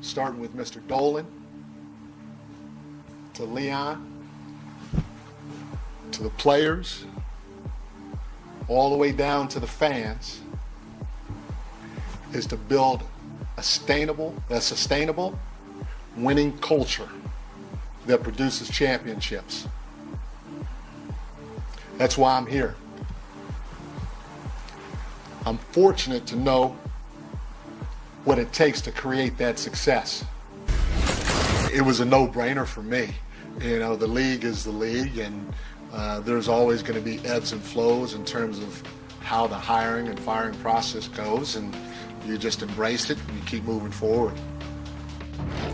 starting with Mr. Dolan, to Leon, to the players, all the way down to the fans, is to build a sustainable winning culture that produces championships. That's why I'm here. I'm fortunate to know what it takes to create that success. It was a no-brainer for me. You know, the league is the league, and there's always going to be ebbs and flows in terms of how the hiring and firing process goes, and you just embrace it and you keep moving forward.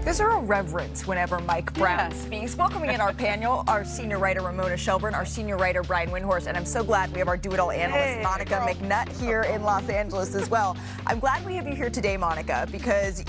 There's a real reverence whenever Mike Brown speaks. Welcoming in our panel, our senior writer Ramona Shelburne, our senior writer Brian Windhorst, and I'm so glad we have our do-it-all analyst Monica McNutt here in Los Angeles as well. I'm glad we have you here today, Monica, because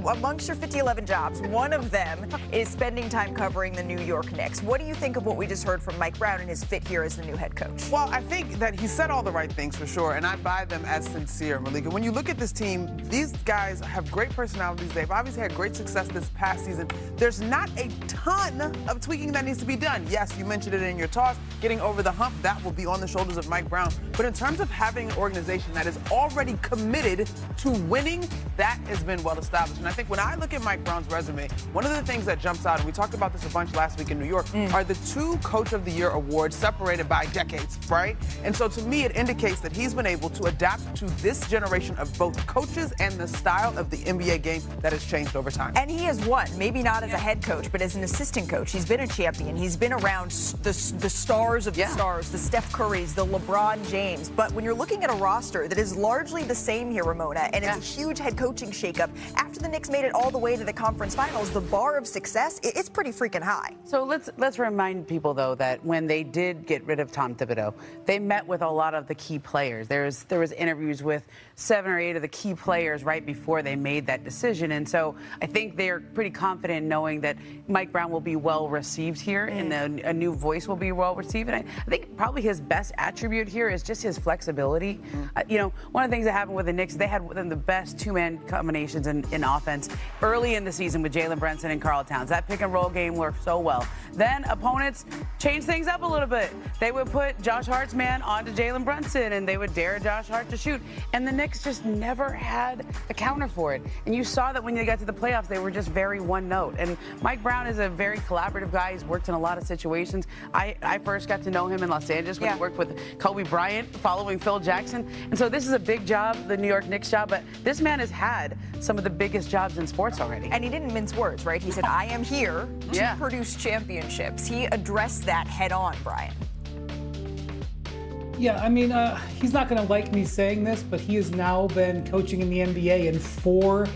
amongst your 50-11 jobs, one of them is spending time covering the New York Knicks. What do you think of what we just heard from Mike Brown and his fit here as the new head coach? Well, I think that he said all the right things for sure, and I buy them as sincere, Malika. When you look at this team, these guys have great personalities. They've obviously had great success this past season. There's not a ton of tweaking that needs to be done. Yes, you mentioned it in your toss. Getting over the hump, that will be on the shoulders of Mike Brown. But in terms of having an organization that is already committed to winning, that has been well established. And I think when I look at Mike Brown's resume, one of the things that jumps out, and we talked about this a bunch last week in New York, are the 2 Coach of the Year awards separated by decades, right? And so to me, it indicates that he's been able to adapt to this generation of both coaches and the style of the NBA game that has changed over time. And he has won, maybe not as a head coach, but as an assistant coach. He's been a champion. He's been around the stars of the stars, the Steph Currys, the LeBron James. But when you're looking at a roster that is largely the same here, Ramona, and it's a huge head coaching shakeup, after the Knicks made it all the way to the conference finals, the bar of success, it's pretty freaking high. So let's remind people, though, that when they did get rid of Tom Thibodeau, they met with a lot of the key players. There was interviews with 7 or 8 of the key players right before they made that decision. And so I think they're pretty confident knowing that Mike Brown will be well received here and a new voice will be well received. And I think probably his best attribute here is just his flexibility. You know, one of the things that happened with the Knicks, they had one of the best 2-man combinations in offense early in the season with Jalen Brunson and Karl Towns. That pick and roll game worked so well. Then opponents changed things up a little bit. They would put Josh Hart's man onto Jalen Brunson and they would dare Josh Hart to shoot. And the Knicks just never had a counter for it. And you saw that when they got to the playoffs, they were just very one note. And Mike Brown is a very collaborative guy. He's worked in a lot of situations. I first got to know him in Los Angeles when he worked with Kobe Bryant following Phil Jackson. And so this is a big job, the New York Knicks job, but this man has had some of the biggest jobs in sports already. And he didn't mince words, right? He said, I am here to produce championships. He addressed that head on, Brian. Yeah, I mean, he's not going to like me saying this, but he has now been coaching in the NBA in 4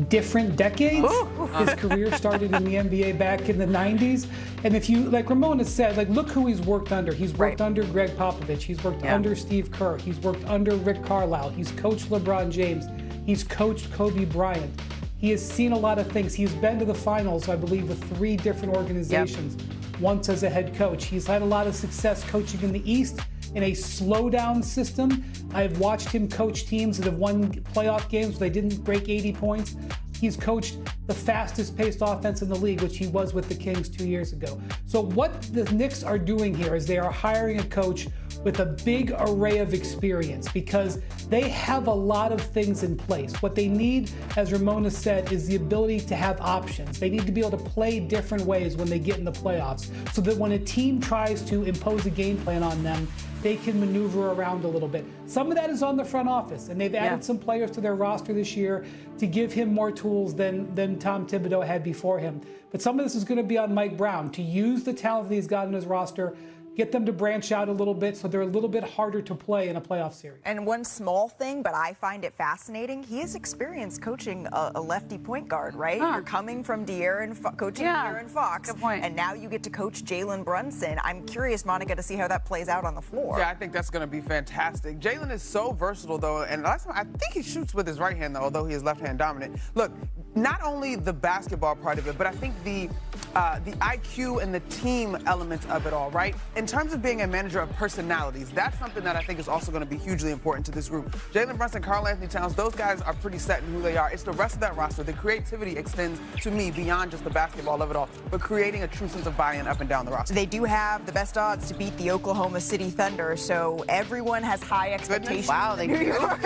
different decades. His career started in the NBA back in the 90s. And if you, like Ramona said, like, look who he's worked under. He's worked under Greg Popovich. He's worked under Steve Kerr. He's worked under Rick Carlisle. He's coached LeBron James. He's coached Kobe Bryant. He has seen a lot of things. He's been to the finals, I believe, with 3 different organizations, once as a head coach. He's had a lot of success coaching in the East in a slowdown system. I've watched him coach teams that have won playoff games where they didn't break 80 points. He's coached the fastest paced offense in the league, which he was with the Kings 2 years ago. So what the Knicks are doing here is they are hiring a coach with a big array of experience because they have a lot of things in place. What they need, as Ramona said, is the ability to have options. They need to be able to play different ways when they get in the playoffs so that when a team tries to impose a game plan on them, they can maneuver around a little bit. Some of that is on the front office, and they've added some players to their roster this year to give him more tools than Tom Thibodeau had before him. But some of this is going to be on Mike Brown to use the talent that he's got in his roster, get them to branch out a little bit so they're a little bit harder to play in a playoff series. And one small thing, but I find it fascinating, he has experience coaching a lefty point guard, right? You're coming from coaching De'Aaron Fox, good point. And now you get to coach Jalen Brunson. I'm curious, Monica, to see how that plays out on the floor. Yeah, I think that's going to be fantastic. Jalen is so versatile, though, and last time I think he shoots with his right hand, though, although he is left-hand dominant. Look, not only the basketball part of it, but I think the the IQ and the team elements of it all, right? In terms of being a manager of personalities, that's something that I think is also going to be hugely important to this group. Jalen Brunson, Karl Anthony Towns, those guys are pretty set in who they are. It's the rest of that roster. The creativity extends to me beyond just the basketball of it all, but creating a true sense of buy-in up and down the roster. They do have the best odds to beat the Oklahoma City Thunder, so everyone has high expectations. Wow, they New do. York.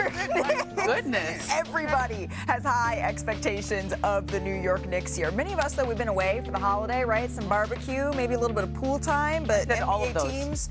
Goodness. Everybody has high expectations of the New York Knicks here. Many of us, though, we've been away for the holiday, right? Some barbecue, maybe a little bit of pool time, but NBA all of those. teams,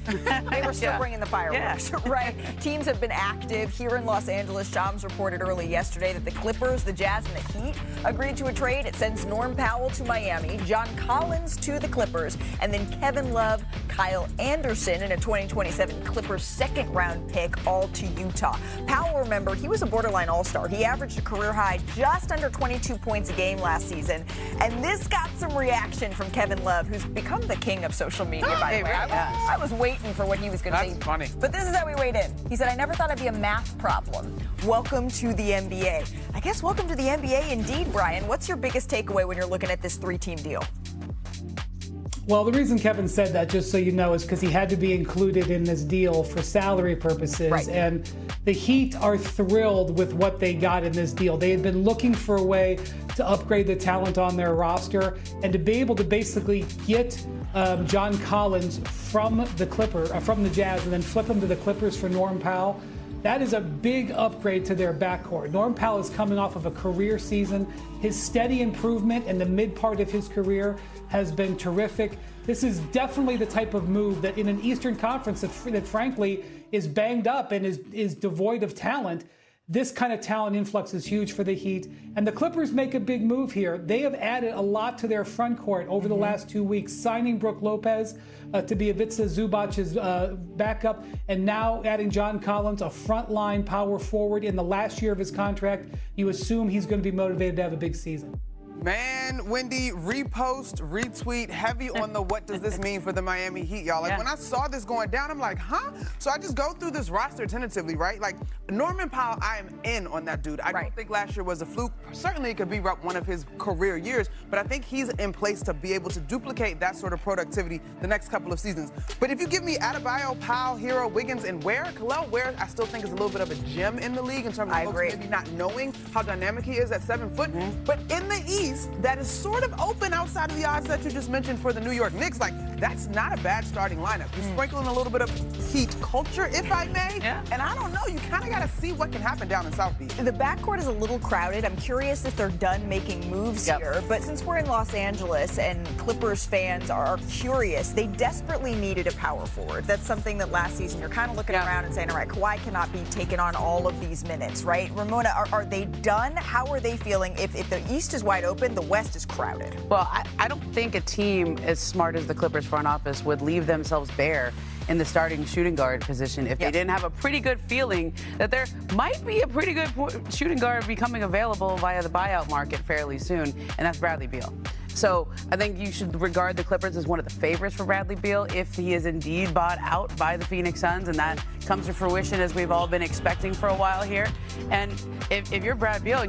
they were still bringing the fireworks, right? Teams have been active here in Los Angeles. Shams reported early yesterday that the Clippers, the Jazz, and the Heat agreed to a trade. It sends Norm Powell to Miami, John Collins to the Clippers, and then Kevin Love, Kyle Anderson, and a 2027 Clippers second-round pick, all to Utah. Powell, remember, he was a borderline all-star. He averaged a career high just under 22 points a game last season, and this got some reaction from Kevin Love, who's become the king of social media, by the way. I was waiting for what he was going to say. That's funny. But this is how we weighed in. He said, I never thought I'd be a math problem. Welcome to the NBA. I guess welcome to the NBA indeed, Brian. What's your biggest takeaway when you're looking at this 3-team deal? Well, the reason Kevin said that, just so you know, is because he had to be included in this deal for salary purposes. Right. And the Heat are thrilled with what they got in this deal. They had been looking for a way to upgrade the talent on their roster and to be able to basically get John Collins from the Jazz and then flip him to the Clippers for Norm Powell. That is a big upgrade to their backcourt. Norm Powell is coming off of a career season. His steady improvement in the mid part of his career has been terrific. This is definitely the type of move that in an Eastern Conference that frankly is banged up and is devoid of talent. This kind of talent influx is huge for the Heat. And the Clippers make a big move here. They have added a lot to their front court over the last 2 weeks, signing Brook Lopez to be Ivica Zubac's backup, and now adding John Collins, a frontline power forward in the last year of his contract. You assume he's going to be motivated to have a big season. Man, Wendy, repost, retweet, heavy on the what does this mean for the Miami Heat, y'all. Like, when I saw this going down, I'm like, huh? So I just go through this roster tentatively, right? Like, Norman Powell, I am in on that dude. I don't think last year was a fluke. Certainly it could be one of his career years, but I think he's in place to be able to duplicate that sort of productivity the next couple of seasons. But if you give me Adebayo, Powell, Hero, Wiggins, and Ware, Kel'el Ware, I still think is a little bit of a gem in the league in terms of folks maybe not knowing how dynamic he is at 7 foot. But in the East, that is sort of open outside of the odds that you just mentioned for the New York Knicks. Like, that's not a bad starting lineup. You're sprinkling a little bit of Heat culture, if I may. And I don't know, you kind of got to see what can happen down in South Beach. The backcourt is a little crowded. I'm curious if they're done making moves here. But since we're in Los Angeles and Clippers fans are curious, they desperately needed a power forward. That's something that last season you're kind of looking around and saying, all right, Kawhi cannot be taking on all of these minutes, right? Ramona, are they done? How are they feeling? If the East is wide open, the West is crowded. Well, I don't think a team as smart as the Clippers front office would leave themselves bare in the starting shooting guard position if they didn't have a pretty good feeling that there might be a pretty good shooting guard becoming available via the buyout market fairly soon, and that's Bradley Beal. So I think you should regard the Clippers as one of the favorites for Bradley Beal if he is indeed bought out by the Phoenix Suns, and that comes to fruition as we've all been expecting for a while here. And if you're Brad Beal,